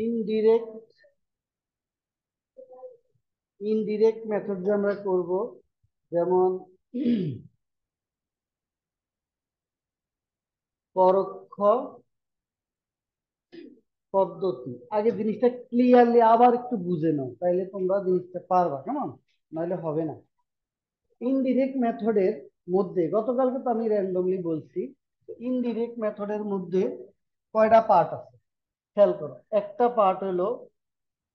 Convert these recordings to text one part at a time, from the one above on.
Indirect indirect method যে আমরা করব, যেমন পরোক্ষ পদ্ধতি। আগে জিনিসটা ক্লিয়ারলি আবার একটু বুঝে নাও, তাইলে তোমরা জিনিসটা পারবা, কেমন? নাহলে হবে না। ইনডিরেক্ট মেথডের মধ্যে গতকালকে তো আমি র্যান্ডমলি বলছি, ইনডিরেক্ট মেথডের মধ্যে কয়টা পার্ট আছে খেয়াল করো। একটা পার্ট হলো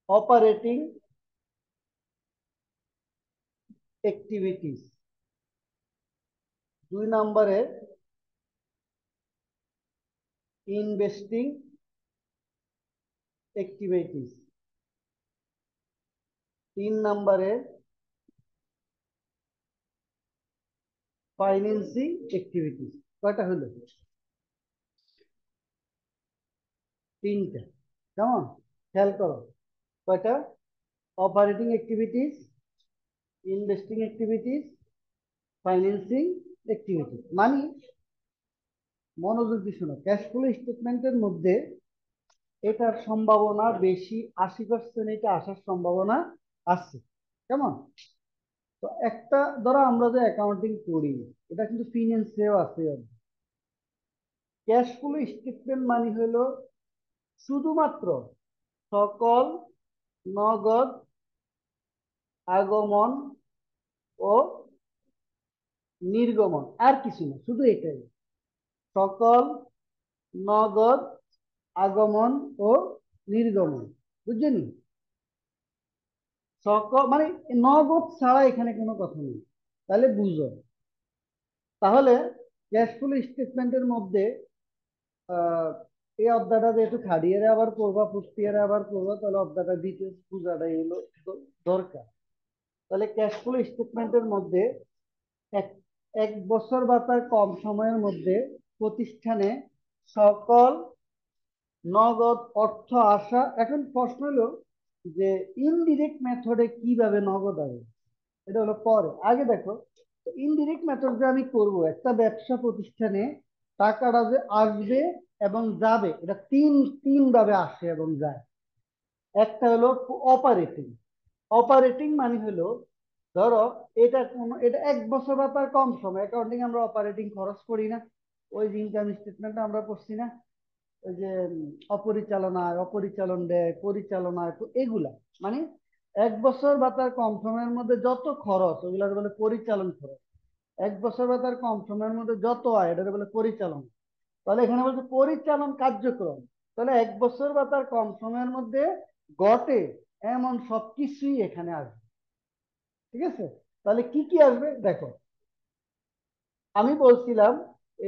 অপারেটিং অ্যাক্টিভিটিস, 2 নম্বরে ইনভেস্টিং অ্যাক্টিভিটিস, 3 নম্বরে ফাইন্যান্সিং অ্যাক্টিভিটিস। কয়টা হলো? 3টা। কেমন? খেয়াল করো কয়টা: operating activities, investing activities, financing activities. মানে মনোযোগ দিয়ে শোনো, ক্যাশ ফ্লো স্টেটমেন্টের মধ্যে এটার সম্ভাবনা বেশি, 80% এটা আসার সম্ভাবনা আছে। কেমন? তো একটা ধরো আমরা যে অ্যাকাউন্টিং করি, এটা কিন্তু ফিনান্সেও আছে। ক্যাশ ফ্লো স্টেটমেন্ট মানে হলো শুধুমাত্র সকল নগদ আগমন ও নির্গমন, আর কিছু না, শুধু এটাই। সকল নগদ আগমন ও নির্গমন, বুঝছেন? সকল মানে নগদ ছাড়া এখানে কোনো কথা নেই, তাহলে বুঝো। তাহলে ক্যাশ ফ্লো স্টেটমেন্টের মধ্যে আহ এই অধ্যায়টা যেহেতু থার্ড ইয়ারে আবার করবা, ফোর্থ ইয়ারে আবার করবা, তাহলে অধ্যায়টা ডিটেলস বুঝাটাই হলো দরকার। তাহলে ক্যাশ ফ্লো স্টেটমেন্টের মধ্যে এক এক বছর বা তার কম সময়ের মধ্যে প্রতিষ্ঠানে সকল নগদ অর্থ আসা। এখন প্রশ্ন হলো যে ইনডিরেক্ট মেথডে কিভাবে নগদ আসবে, এটা হলো পরে। আগে দেখো, ইনডিরেক্ট মেথড যে আমি করব, একটা ব্যবসা প্রতিষ্ঠানে টাকাটা যে আসবে এবং যাবে, এটা তিন তিন ভাবে আসে এবং যায়। একটা হলো অপারেটিং। অপারেটিং মানে হলো, ধরো এটা 1 বছর বা তার কম সময়, অ্যাকাউন্টিং আমরা অপারেটিং খরচ করি না? ওই যে ইনকাম স্টেটমেন্ট আমরা করছি না, ওই যে অপরিচালনায়, অপরিচালন ব্যয়, পরিচালনায়, তো এগুলা মানে 1 বছর বা তার কম সময়ের মধ্যে যত খরচ, ওগুলা বলে পরিচালন খরচ। 1 বছর বা তার কম সময়ের মধ্যে যত আয়, এটা বলে পরিচালন। তাহলে এখানে বলছে পরিচালন কার্যক্রম। তাহলে 1 বছর বা তার কম সময়ের মধ্যে ঘটে এমন সবকিছুই এখানে আসবে। ঠিক আছে? তাহলে কি কি আসবে দেখো। আমি বলছিলাম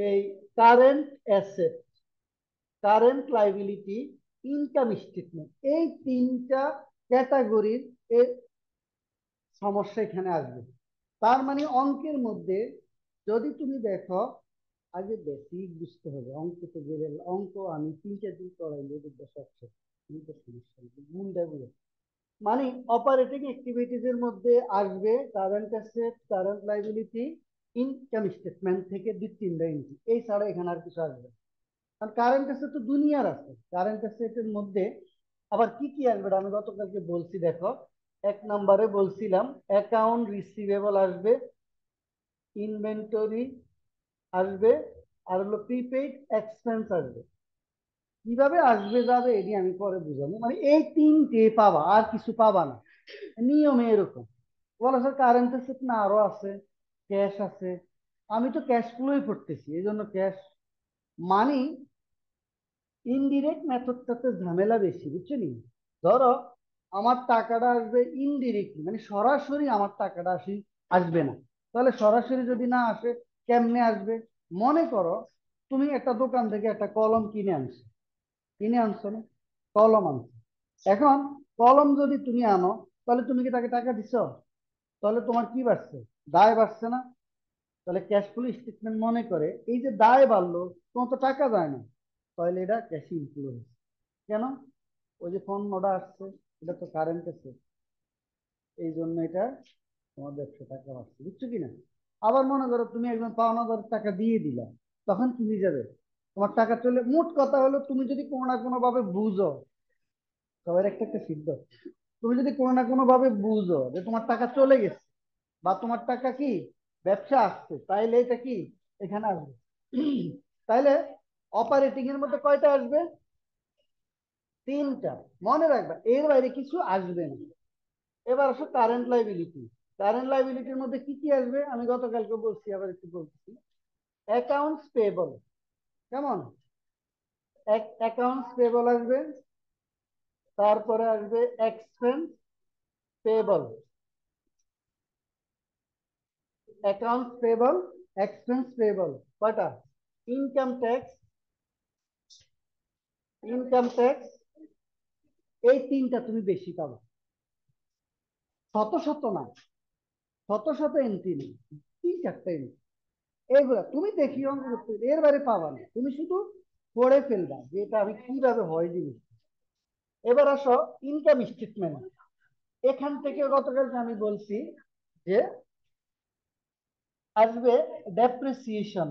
এই current asset, current liability, income statement, এই 3টা ক্যাটাগরির এর সমস্যা এখানে আসবে। তার মানে অঙ্কের মধ্যে যদি তুমি দেখো, আগে বেসিক বুঝতে হবে। অঙ্ক তো গেলে অঙ্ক আমি 3 দিন করাইলে সবচেয়ে সমস্যা গুণটা বুঝে। মানে অপারেটিং অ্যাক্টিভিটিজ এর মধ্যে আসবে current asset, current liability, income statement থেকে 2-3টা এন্ট্রি, এই ছাড়া এখানে আর কিছু আসবে। কারণ কারেন্ট অ্যাসেট তো দুনিয়ার আছে। কারেন্ট অ্যাসেটের মধ্যে আবার কি কি আসবে আমি গতকালকে বলছি, দেখো। 1 নম্বরে বলছিলাম অ্যাকাউন্ট রিসিভেবল আসবে, ইনভেন্টরি আসবে, আর হলো প্রিপেইড এক্সপেন্স আসবে। কিভাবে আসবে যাবে এটি আমি পরে বুঝাবো। মানে এই 3টে পাবা, আর কিছু পাবা না, নিয়মে এরকম। বলা স্যার কারেন্ট অ্যাসেট না আরো আছে, ক্যাশ আছে। আমি তো ক্যাশ ফ্লোই পড়তেছি, এই জন্য ক্যাশ। মানি ইনডিরেক্ট মেথডটাতে ঝামেলা বেশি, বুঝছেন? ধরো আমার টাকাটা আসবে ইনডিরেক্টলি, মানে সরাসরি আমার টাকাটা আসবে না। তাহলে সরাসরি যদি না আসে, কেমনে আসবে? মনে করো তুমি একটা দোকান থেকে একটা কলম কিনে আনছো না? কলম আনছো। এখন কলম যদি তুমি আনো, তাহলে তুমি কি তাকে টাকা দিছো? তাহলে তোমার কি বাড়ছে? দায় বাড়ছে না? তাহলে ক্যাশ ফ্লো স্টেটমেন্ট মনে করে এই যে দায় বাড়লো, তোমার তো টাকা যায় না, তাহলে এটা ক্যাশ ইনফ্লো হয়েছে। কেন? ওই যে পণ্যটা আসছে, এটা তো কারেন্ট আছে, এই জন্য এটা তোমার 100 টাকা আসছে, বুঝছো কিনা? আবার মনে করো তুমি একজন পাওনাদার টাকা দিয়ে দিলা, তখন কি হয়ে যাবে? তোমার টাকা চলে। মোট কথা হলো, তুমি যদি কোনো না কোনো ভাবে বুঝো সবার একটা একটা সিদ্ধ। তুমি যদি কোনো না কোনো ভাবে বুঝো যে তোমার টাকা চলে গেছে বা তোমার টাকা কি ব্যবসা আসছে, তাইলে এটা কি এখানে আসবে। তাইলে অপারেটিং এর মধ্যে কয়টা আসবে? তিনটা। মনে রাখবা এর বাইরে কিছু আসবে না। এবার আসো কারেন্ট লাইবিলিটি। কারেন্ট লাইবিলিটির মধ্যে কি কি আসবে আমি গতকালকে বলছি, আবার একটু বলছি। অ্যাকাউন্টস পেবল, কেমন? অ্যাকাউন্টস পেবল আসবে, তারপরে আসবে expense payable. Accounts payable, expense payable, কয়টা? ইনকাম ট্যাক্স, ইনকাম ট্যাক্স, এই তিনটা তুমি বেশি পাবে। শত শত না, শত শত এন্ট্রি নেই, তিন চারটা এন্ট্রি। এইগুলা তুমি দেখি অঙ্ক করতে, এর বাইরে পাবা না, তুমি শুধু পড়ে ফেলবা যে এটা আমি কিভাবে হয় জিনিস। এবার আসো ইনকাম স্টেটমেন্ট। এখান থেকে গতকালকে আমি বলছি যে আসবে ডেপ্রিসিয়েশন,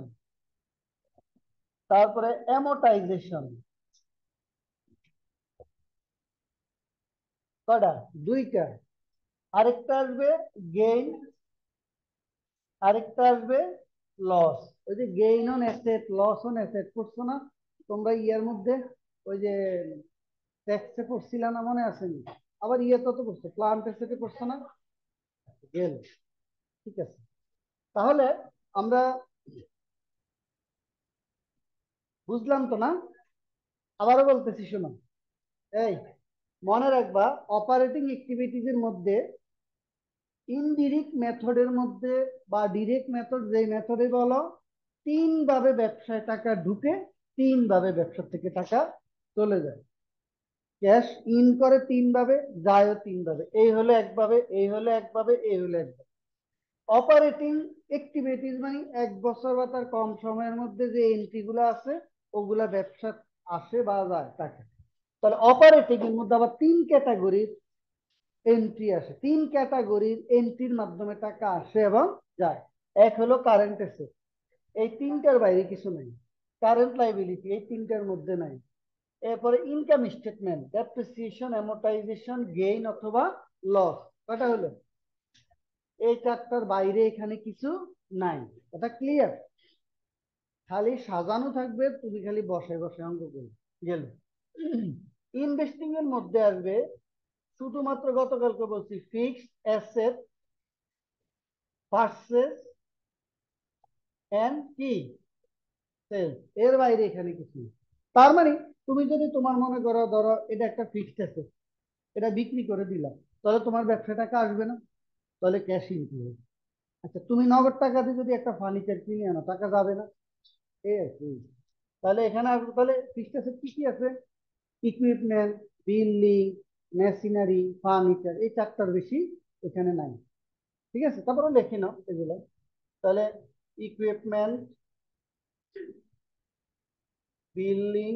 তারপরে অ্যামোটাইজেশন, কয়টা? দুইটা। আরেকটা আসবে গেইন, আরেকটা আসবে লস। ওই যে gain on asset, loss on asset করছো না তোমরা ইয়ার মধ্যে, ওই যে ট্যাক্সে পড়ছিলা না, মনে আসেনি? আবার ইয়ে তো করছো, প্লান্ট অ্যাসেটে করছো না? গেল, ঠিক আছে। তাহলে আমরা বুঝলাম তো না? আবারও বলতেছি শোনো। এই মনে রাখবা অপারেটিং অ্যাক্টিভিটিজ এর মধ্যে ইনডিরেক্ট মেথডের মধ্যে বা ডিরেক্ট মেথড, যেই মেথডে বলো, তিন ভাবে ব্যবসায় টাকা ঢুকে, তিন ভাবে ব্যবসা থেকে টাকা চলে যায়। ক্যাশ ইন করে তিন ভাবে, যায়ও তিন ভাবে, এই হলো একভাবে, এই হলো একভাবে, এই হলো একভাবে। অপারেটিং অ্যাক্টিভিটিস মানে 1 বছর বা তার কম সময়ের মধ্যে যে এন্ট্রি গুলো আছে, ওগুলা ব্যবসা আসে বা যায় টাকা। তাহলে অপারেটিং এর মধ্যে আবার তিন ক্যাটাগরির এন্ট্রি আসে, তিন ক্যাটাগরির এন্ট্রির মাধ্যমে টাকা আসে এবং যায়। এক হলো কারেন্ট অ্যাসেট, এই তিনটার বাইরে কিছু নাই। কারেন্ট লাইবিলিটি এই তিনটার মধ্যে নাই। এরপরে income statement, depreciation, amortisation, gain অথবা লস, কটা হলো? এই চারটার বাইরে এখানে কিছু নাই। এটা ক্লিয়ার? খালি সাজানো থাকবে, তুমি খালি বসে বসে অঙ্ক করবে। গেল। ইনভেস্টিং এর মধ্যে আসবে শুধুমাত্র গতকালকে বলছি ফিক্সড অ্যাসেট, পারচেজ এন্ড কি সেলস, এর বাইরে এখানে কিছু নেই। তার মানে তুমি যদি তোমার মনে করো, ধরো এটা একটা ফিক্সড অ্যাসেট, এটা বিক্রি করে দিলাম, তাহলে তোমার ব্যবসা টাকা আসবে না, তাহলে ক্যাশ ইনফ্লো হবে। আচ্ছা তুমি নগদ টাকা দিয়ে যদি একটা ফার্নিচার কিনে আনো, টাকা যাবে না? এই আর কি। তাহলে এখানে আসবে, তাহলে ফিক্সড অ্যাসেট কি কি আছে? ইকুইপমেন্ট, বিল্ডিং, মেশিনারি, ফার্নিচার, এই চারটার বেশি এখানে নাই। ঠিক আছে, তারপরে লিখে নাও এগুলো। তাহলে equipment, building,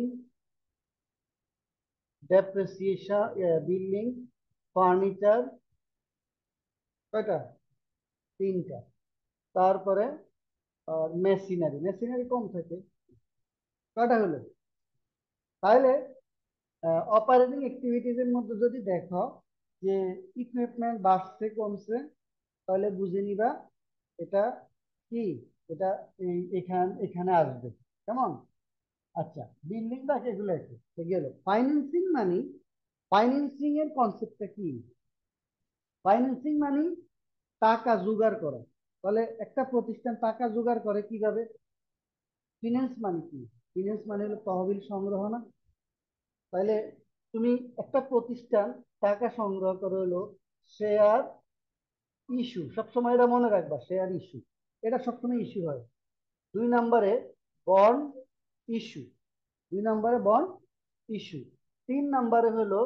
depreciation, building, furniture, কয়টা? তিনটা। তারপরে মেশিনারি, মেশিনারি কম থাকে, কয়টা হলো? তাহলে অপারেটিং অ্যাক্টিভিটিজ এর মধ্যে যদি দেখো যে ইকুইপমেন্ট বাড়ছে কমছে, তাহলে বুঝে নিবা এটা কি, এটা এখানে আসবে। কেমন? আচ্ছা, বিল্ডিং বাকি এগুলো আছে, গেল। ফাইন্যান্সিং মানে, ফাইন্যান্সিং এর কনসেপ্টটা কি? ফাইন্যান্সিং মানে টাকা জোগাড় করা। তাহলে একটা প্রতিষ্ঠান টাকা জোগাড় করে কিভাবে? ফিনান্স মানে কি? ফিনান্স মানে হলো তহবিল সংগ্রহ না? তাহলে তুমি একটা প্রতিষ্ঠান টাকা সংগ্রহ করে হলো শেয়ার ইস্যু, সবসময় এটা মনে রাখবা, শেয়ার ইস্যু, এটা সবসময় ইস্যু হয়। 2 নম্বরে বন্ড ইস্যু, 2 নম্বরে বন্ড ইস্যু। 3 নম্বরে হলো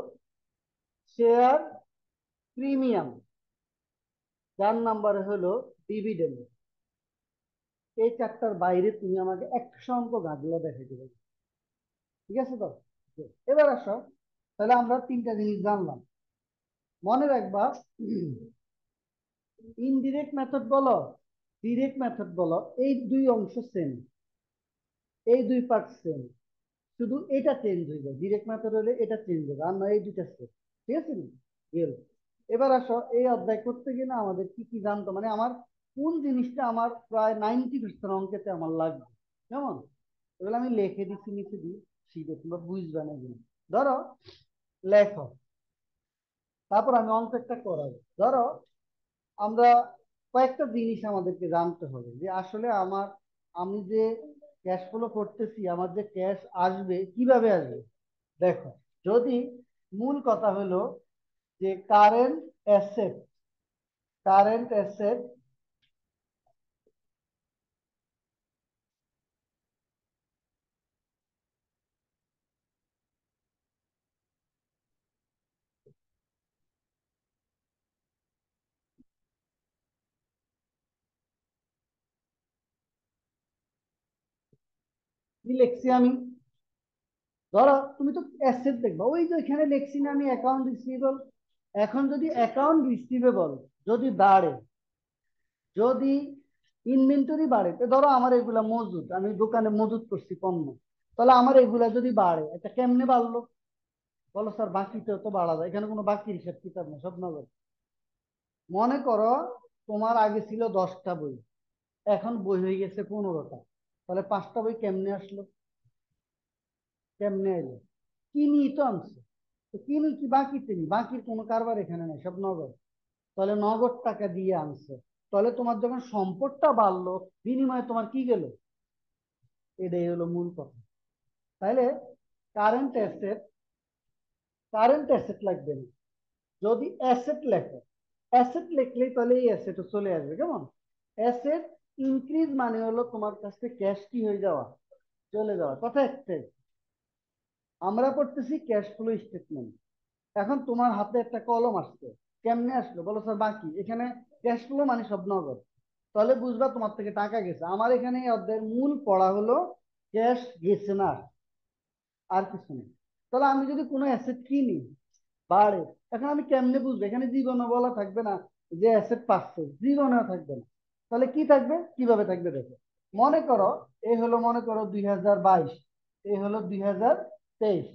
শেয়ার প্রিমিয়াম, 4 নম্বরে হলো ডিভিডেন্ড। এই চারটার বাইরে তুমি আমাকে 100 অঙ্ক গাছগুলো দেখে দেবে। ঠিক আছে তো? এবার আসো, তাহলে আমরা তিনটা জিনিস জানলাম। মনে রাখবা ইনডিরেক্ট মেথড বলো, ডিরেক্ট মেথড বলো, এই দুই অংশ সেম, এই দুই পার্ট সেম। শুধু এটা চেঞ্জ হয়ে যায়, ডিরেক্ট মেথড হলে এটা চেঞ্জ হবে, আর নয় এই দুইটা স্টেপ। ঠিক আছে না? গেল। এবার আসো, এই অধ্যায় করতে গিয়ে না আমাদের কি কি জানতো, মানে আমার কোন জিনিসটা আমার প্রায় 90% অঙ্কেতে আমার লাগবে। কেমন? এগুলো আমি লিখে দিচ্ছি নিচে দিই, শিখে তোমরা বুঝবে না এগুলো। ধরো, লেখো, তারপর আমি অঙ্কটা করাবো। ধরো, আমরা কয়েকটা জিনিস আমাদেরকে জানতে হবে, যে আসলে আমি যে ক্যাশ ফ্লো করতেছি, আমার যে ক্যাশ আসবে কিভাবে আসবে। দেখো, যদি মূল কথা হলো যে কারেন্ট অ্যাসেট কি লিখছি আমি? ধরো তুমি তো অ্যাসেট দেখবা, ওই যে এখানে লিখছি না আমি অ্যাকাউন্ট রিসিভেবল। এখন যদি অ্যাকাউন্ট রিসিভেবল যদি বাড়ে, যদি ইনভেন্টরি বাড়ে, তো ধরো আমার এগুলা মজুদ, আমি দোকানে মজুদ করছি পণ্য, তাহলে আমার এগুলা যদি বাড়ে, এটা কেমনে বাড়লো? বলো স্যার, বাকিতেও তো বাড়া যায়, এখানে কোনো বাকির হিসাব কিতাব না, সব নগদ। মনে করো তোমার আগে ছিল 10টা বই, এখন বই হয়ে গেছে 15টা, তাহলে 5টা বই কেমনে আসলো? কেমনে এলো? কিনি তো আনছে। তো কিনি কি বাকিতে নি? বাকির কোনো কারবার এখানে নাই, সব নগদ। তাহলে নগদ টাকা দিয়ে আনছে। তাহলে তোমার যখন সম্পদটা বাড়লো, বিনিময়ে তোমার কি গেল? এটাই হলো মূল কথা। তাহলে কারেন্ট অ্যাসেট, কারেন্ট অ্যাসেট লাগবে না, যদি অ্যাসেট লেখো। অ্যাসেট লিখলেই তাহলে এই অ্যাসেটও চলে আসবে। কেমন? অ্যাসেট ইনক্রিজ মানে হলো তোমার কাছে ক্যাশ কি হয়ে যাওয়া, চলে যাওয়া, কথা একটাই। আমরা পড়তেছি ক্যাশ ফ্লো স্টেটমেন্ট। এখন তোমার হাতে একটা কলম আসছে, কেমনে আসলো বলো স্যার? বাকি, এখানে ক্যাশ ফ্লো মানে সব নগদ। তাহলে বুঝবা তোমার থেকে টাকা গেছে। আমার এখানে এই অধ্যায়ের মূল পড়া হলো ক্যাশ গেছে না, আর কিছু নেই। তাহলে আমি যদি কোনো অ্যাসেট কিনি, বাড়ে, এখন আমি কেমনে বুঝবো? এখানে জীবনে বলা থাকবে না যে অ্যাসেট পাচ্ছে, জীবনেও থাকবে না। তাহলে কি থাকবে, কিভাবে থাকবে দেখো। মনে করো, এই হলো মনে করো 2022, এই হলো 2023।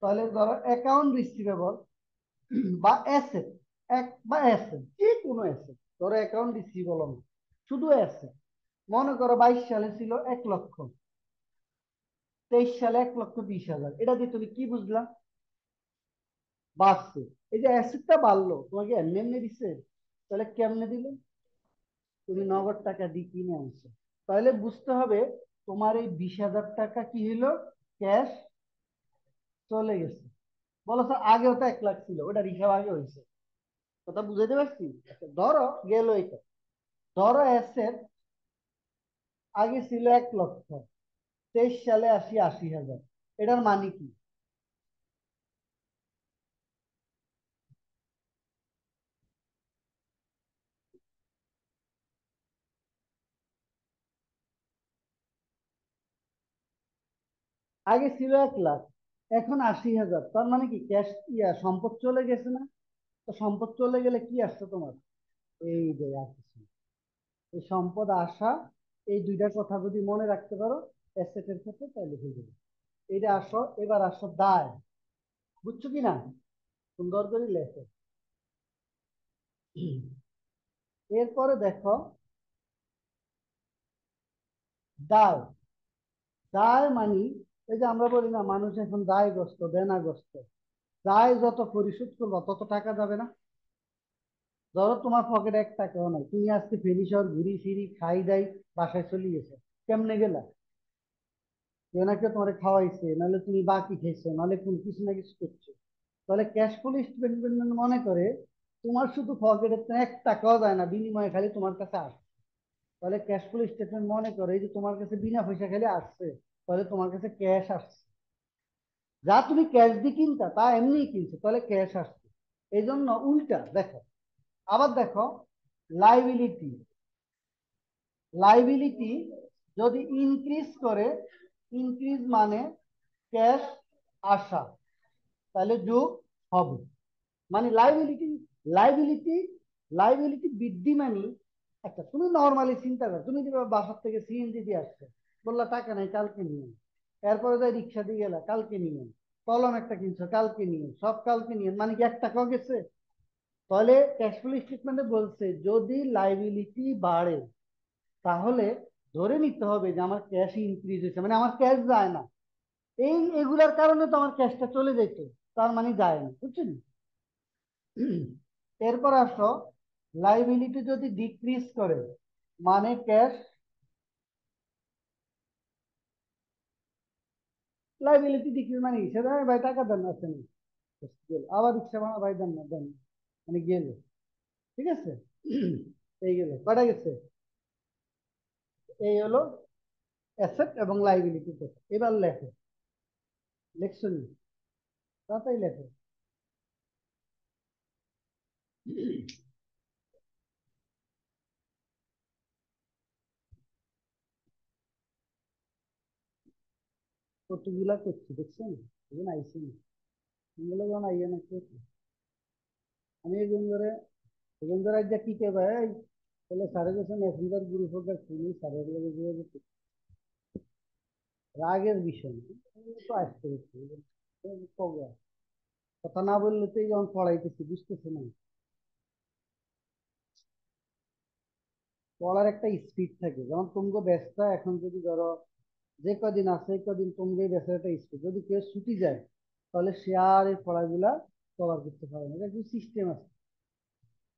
তাহলে ধরো অ্যাকাউন্ট রিসিভেবল বা অ্যাসেট, এক বা অ্যাসেট, যে কোনো অ্যাসেট, ধরো অ্যাকাউন্ট রিসিভেবল না, শুধু অ্যাসেট। মনে করো 22 সালে ছিল 1 লক্ষ, 23 সালে 1,20,000। এটা দিয়ে তুমি কি বুঝলা? বাড়ছে। এই যে অ্যাসেটটা বাড়লো, তোমাকে এমনি এমনি দিচ্ছে? তাহলে কেমনে দিল? তুমি নগদ টাকা দিয়ে কিনে আনছো। তাহলে বুঝতে হবে তোমার এই 20,000 টাকা কি হলো, ক্যাশ চলে গেছে। বলো স্যার, আগেও তো 1 লাখ ছিল, ওটা হিসাব আগে হয়েছে। কথা বুঝাইতে পারছি? আচ্ছা, ধরো গেল এটা। ধরো অ্যাসেট আগে ছিল 1 লক্ষ, 23 সালে 80,000। এটার মানে কি? আগে ছিল 1 লাখ, এখন 80,000, তার মানে কি ক্যাশ, সম্পদ চলে গেছে না? তো সম্পদ চলে গেলে কি আসছে তোমার? এই যে আর কিছু না। এই সম্পদ আসা, এই দুইটা কথা যদি মনে রাখতে পারো অ্যাসেটের ক্ষেত্রে, তাহলে হয়ে যাবে। এইটা আসো, এবার আসো দায়। বুঝছো কি না? সুন্দর করে লেখো। এরপরে দেখো, দায়। দায় মানে, এই যে আমরা বলি না মানুষ এখন দায়গ্রস্ত, দেনাগ্রস্ত। দায় যত পরিশোধ করবো তত টাকা যাবে না? ধরো তোমার পকেটে 1 টাকাও নাই, তুমি আজকে ফেরি শহর ঘুরি ফিরি খাই দাই, বাসায় চলে গেছে, কেমনে গেলা? কেউ না কেউ তোমার খাওয়াইছে, নাহলে তুমি বাকি খেয়েছো, নাহলে কোন কিছু না কিছু করছো। তাহলে ক্যাশ ফ্লো স্টেটমেন্ট মনে করে তোমার শুধু পকেটে 1 টাকাও যায় না, বিনিময়ে খালি তোমার কাছে আসে। তাহলে ক্যাশ ফ্লো স্টেটমেন্ট মনে করে যে তোমার কাছে বিনা পয়সা খালি আসছে, তাহলে তোমার কাছে ক্যাশ আসছে। যা তুমি ক্যাশ দিয়ে কিনতা তা এমনি কিনছো, তাহলে ক্যাশ আসছে। এই জন্য উল্টা দেখো। আবার দেখো, লাইবিলিটি। লাইবিলিটি যদি ইনক্রিজ করে, ইনক্রিজ মানে ক্যাশ আসা, তাহলে যোগ হবে। মানে লাইবিলিটি, লাইবিলিটি লাইবিলিটি বৃদ্ধি মানে, তুমি নর্মালি চিন্তা করো, তুমি যে বাসার থেকে সিএনজি দিয়ে আসছো, বললা টাকা নাই কালকে নিয়ে, এরপরে যাই রিক্সা দিয়ে গেলা, কালকে নিয়েন। কলম একটা কিনছো, কালকে নিয়েন। সব কালকে নিয়েন, মানে কি 1 টাকাও গেছে? তাহলে ক্যাশ ফ্লো স্টেটমেন্টে বলছে যদি লাইবিলিটি বাড়ে তাহলে ধরে নিতে হবে যে আমার ক্যাশ ইনক্রিজ হয়েছে, মানে আমার ক্যাশ যায় না। এগুলার কারণে তো আমার ক্যাশটা চলে যেত, তার মানে যায় না, বুঝছেন? এরপর আসো, লাইবিলিটি যদি ডিক্রিজ করে মানে ক্যাশ, লাইবিলিটি ডিক্রিজ মানে কি? সেটা ভাই টাকা দেন না, আসেনি, গেল আবার রিক্সা ভাড়া ভাই দেন না, দেন না, মানে গেল। ঠিক আছে? এই গেল কটা গেছে। এই হলো অ্যাসেট এবং লাইবিলিটি কথা। এবার লেখো, লেখছো নি? তাড়াতাড়ি লেখো। কতগুলা করছি দেখছেন, এখন আইসি না, এগুলো যখন আইয়া না করছি। আমি এগুন ধরে আজ কি কে ভাই, তাহলে সাড়ে গেছে মেসেঞ্জার গ্রুপ হোক আর শুনি সাড়ে গেলে রাগের বিষয় না, এগুলো তো আসতে হচ্ছে। কবে কথা না বললে তো এই যখন পড়াইতেছি বুঝতেছে না। পড়ার একটা স্পিড থাকে, যেমন তুমি ব্যস্ত এখন যদি ধরো যে কদিন আছে এই কদিন তুমি ব্যস্ত একটা স্পিড, যদি কেউ ছুটি যায় তাহলে সে আর এই পড়াগুলা কভার করতে পারে না, এটা সিস্টেম আছে।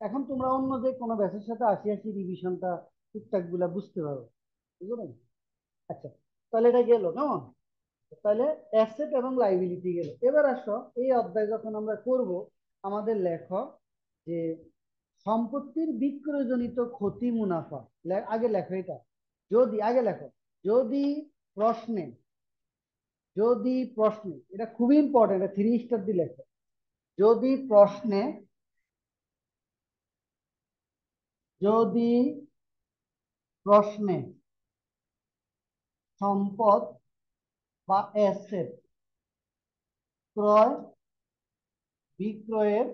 এখন তোমরা অন্য যে কোনো ব্যাচের সাথে আসি আসি রিভিশনটা টুকটাক গুলা বুঝতে পারো, বুঝলো? আচ্ছা, তাহলে এটা গেল কেমন? তাহলে অ্যাসেট এবং লাইবিলিটি গেল। এবার আসো, এই অধ্যায় যখন আমরা করব, আমাদের লেখো যে সম্পত্তির বিক্রয়জনিত ক্ষতি মুনাফা। আগে লেখো এটা, যদি আগে লেখো, যদি প্রশ্নে, যদি প্রশ্নে, এটা খুবই ইম্পর্টেন্ট, এটা 3 স্টার দিয়ে লেখো। যদি প্রশ্নে, যদি প্রশ্নে সম্পদ বা অ্যাসেট ক্রয় বিক্রয়ের,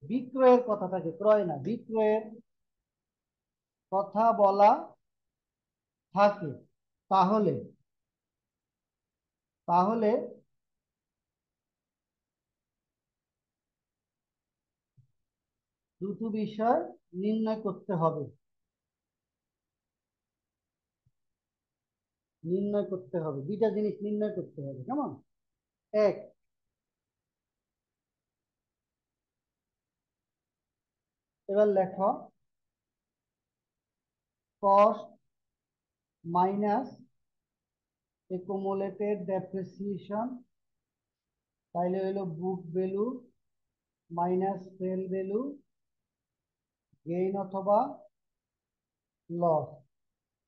বিক্রয়ের কথা থাকে, ক্রয় না, বিক্রয়ের কথা বলা থাকে, তাহলে, তাহলে দুটো বিষয় নির্ণয় করতে হবে, নির্ণয় করতে হবে, দুইটা জিনিস নির্ণয় করতে হবে, কেমন? এক, এবার লেখো কস্ট মাইনাস একুমুলেটেড ডেপ্রিসিয়েশন, তাইলে হইলো book value minus sale value, gain অথবা লস।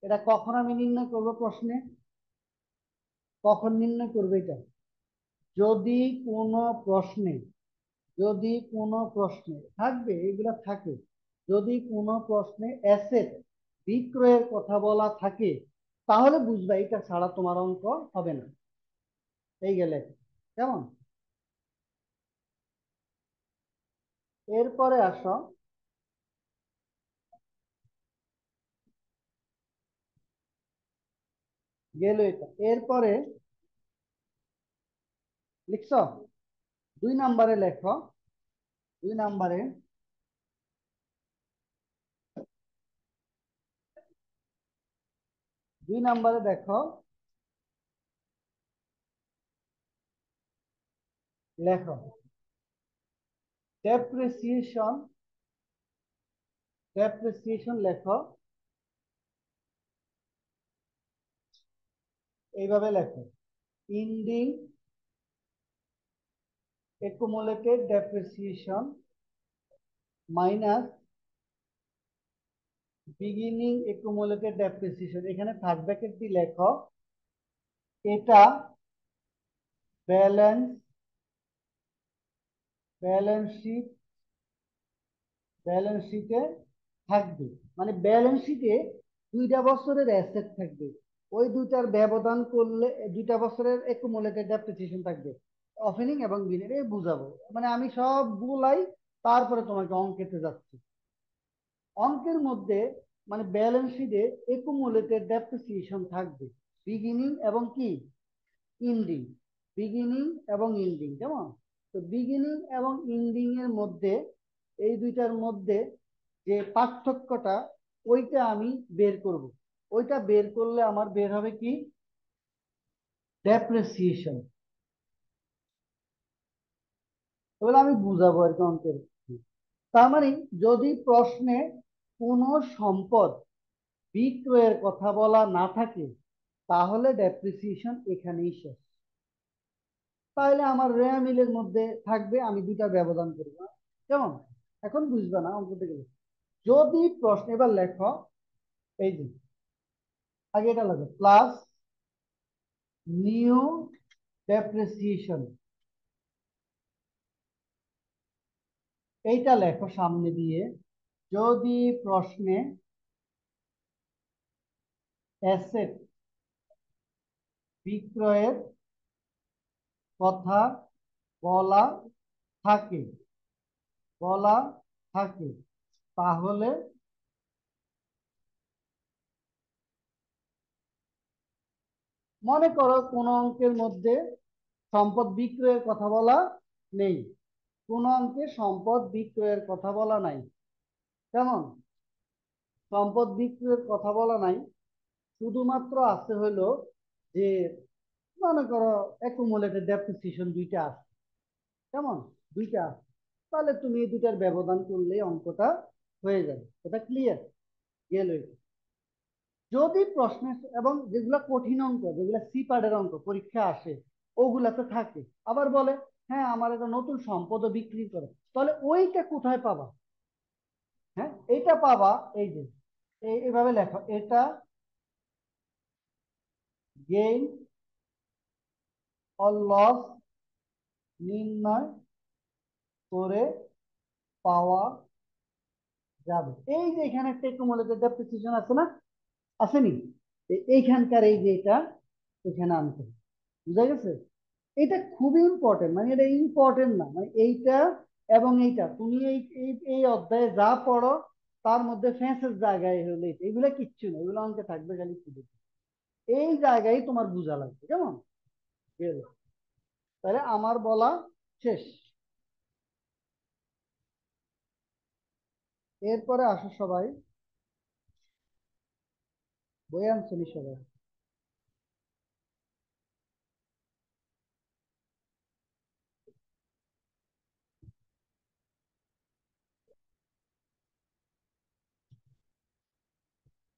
এটা কখন আমি নির্ণয় করব প্রশ্নে? কখন নির্ণয় করবে এটা? যদি কোনো প্রশ্নে, যদি কোনো প্রশ্নে থাকবে, এগুলা থাকে, যদি কোনো প্রশ্নে অ্যাসেট বিক্রয়ের কথা বলা থাকে তাহলে বুঝবা এটা ছাড়া তোমার অঙ্ক হবে না। এই গেলে কেমন? এরপরে আসো, গেল এটা। এরপরে লিখছ, 2 নম্বরে লেখো, 2 নম্বরে, 2 নম্বরে দেখো, লেখো ডেপ্রিসিয়েশন, ডেপ্রিসিয়েশন লেখো, এইভাবে লেখো, ending accumulated depreciation minus beginning accumulated depreciation। এখানে থার্ড ব্র্যাকেট দিয়ে লেখো এটা ব্যালেন্স, ব্যালেন্স শিট, ব্যালেন্স শিটে থাকবে, মানে ব্যালেন্স শিটে 2টা বছরের অ্যাসেট থাকবে, ওই দুইটার ব্যবধান করলে 2টা বছরের accumulated depreciation থাকবে, ওপেনিং এবং বিনিয়োগ, এই বুঝাবো। মানে আমি সব গুলাই তারপরে তোমাকে অঙ্কেতে যাচ্ছি। অঙ্কের মধ্যে মানে ব্যালেন্স শিটে একুমুলেটেড ডেপ্রিসিয়েশন থাকবে, বিগিনিং এবং কি ইন্ডিং, বিগিনিং এবং ইন্ডিং, কেমন? তো বিগিনিং এবং ইন্ডিং এর মধ্যে, এই দুইটার মধ্যে যে পার্থক্যটা, ওইটা আমি বের করব। ওইটা বের করলে আমার বের হবে কি, ডেপ্রিসিয়েশন। এবার আমি বুঝাবো আর কি অঙ্কের। তার মানে যদি প্রশ্নে কোনো সম্পদ বিক্রয়ের কথা বলা না থাকে, তাহলে ডেপ্রিসিয়েশন এখানেই শেষ। তাহলে আমার রেয়া মিলের মধ্যে থাকবে, আমি দুইটা ব্যবধান করব, কেমন? এখন বুঝবে না অঙ্ক থেকে। যদি প্রশ্ন, এবার লেখো, এই যে আগে এটা লেখো, প্লাস নিউ ডেপ্রিসিয়েশন, এইটা লেখো সামনে দিয়ে। যদি প্রশ্নে অ্যাসেট বিক্রয়ের কথা বলা থাকে, বলা থাকে, তাহলে মনে করো কোন অঙ্কের মধ্যে সম্পদ বিক্রয়ের কথা বলা নেই, কোন অঙ্কে সম্পদ বিক্রয়ের কথা বলা নাই, কেমন? সম্পদ বিক্রয়ের কথা বলা নাই, শুধুমাত্র আছে হলো যে, মনে করো অ্যাকুমুলেটেড ডেপ্রিসিয়েশন দুইটা আছে, কেমন? দুইটা আছে। তাহলে তুমি এই দুইটার ব্যবধান করলে অঙ্কটা হয়ে যাবে। এটা ক্লিয়ার গেল। যদি প্রশ্নের, এবং যেগুলো কঠিন অঙ্ক, যেগুলো সি পার্টের অঙ্ক পরীক্ষা আসে, ওগুলাতে থাকে, আবার বলে হ্যাঁ আমার একটা নতুন সম্পদ বিক্রি করে, তাহলে ওইটা কোথায় পাবা? হ্যাঁ, এটা পাবা এই যে, এইভাবে লেখো, এটা গেইন অর লস নির্ণয় করে পাওয়া যাবে। এই যে এখানে একটা একুমুলেটেড ডেপ্রিসিয়েশন আছে না, আসেনি? এইখানকার এই যে এটা এখানে আনতে হবে। বুঝা গেছে? এটা খুবই ইম্পর্টেন্ট, মানে এটা ইম্পর্টেন্ট না, মানে এইটা এবং এইটা তুমি এই এই এই অধ্যায়ে যা পড়ো, তার মধ্যে ফ্যান্সের জায়গায় হলে এগুলো কিচ্ছু না, এগুলো অঙ্কে থাকবে খালি শুধু। এই জায়গায় তোমার বোঝা লাগবে, কেমন? গেল। তাহলে আমার বলা শেষ। এরপরে আসো সবাই, বই আনছনি সবাই?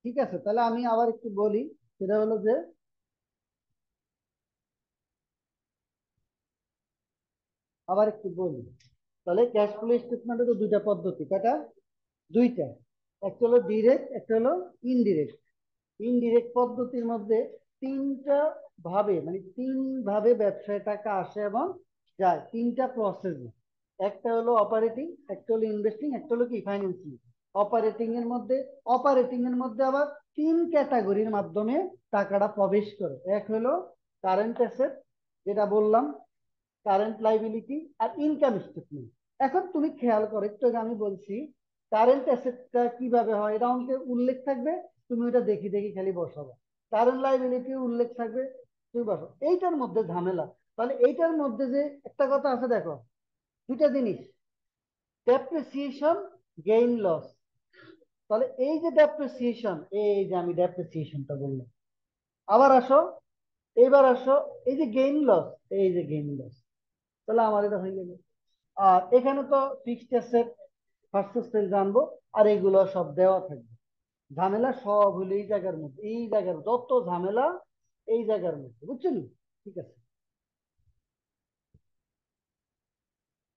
ঠিক আছে, তাহলে আমি আবার একটু বলি। সেটা হলো যে, আবার একটু বলি, তাহলে ক্যাশ ফ্লো স্টেটমেন্টে তো দুইটা পদ্ধতি, কয়টা? দুইটা। একটা হলো ডিরেক্ট, একটা হলো ইনডিরেক্ট। ইনডিরেক্ট পদ্ধতির মধ্যে তিনটা ভাবে, মানে তিন ভাবে ব্যবসায় টাকা আসে এবং যায়, তিনটা প্রসেস। একটা হলো অপারেটিং, একটা হলো ইনভেস্টিং, একটা হলো কি ফাইন্যান্সিং। অপারেটিং এর মধ্যে, অপারেটিং এর মধ্যে আবার তিন ক্যাটাগরির মাধ্যমে টাকাটা প্রবেশ করে। এক হলো কারেন্ট অ্যাসেট, যেটা বললাম, কারেন্ট লাইবিলিটি, আর ইনকাম স্টেটমেন্ট। এখন তুমি খেয়াল করো, একটু আগে আমি বলছি কারেন্ট অ্যাসেটটা কিভাবে হয়, এটা অঙ্কে উল্লেখ থাকবে, তুমি ওটা দেখি দেখি খালি বসাবো। কারেন্ট লাইবিলিটি উল্লেখ থাকবে, তুমি বসো। এইটার মধ্যে ঝামেলা, তাহলে এইটার মধ্যে যে একটা কথা আছে দেখো, দুইটা জিনিস, ডেপ্রিসিয়েশন, গেইন লস। তাহলে এই যে ডেপ্রিসিয়েশন, এই যে আমি ডেপ্রিসিয়েশনটা বললাম, আবার আসো, এইবার আসো, এই যে গেইন লস, এই যে গেইন লস, তাহলে আমার এটা হয়ে গেল। আর এখানে তো ফিক্সড অ্যাসেট ভার্সেস সেল জানবো, আর এগুলো সব দেওয়া থাকবে। ঝামেলা সব হলো এই জায়গার মধ্যে, এই জায়গার যত ঝামেলা এই জায়গার মধ্যে, বুঝছেন? ঠিক আছে।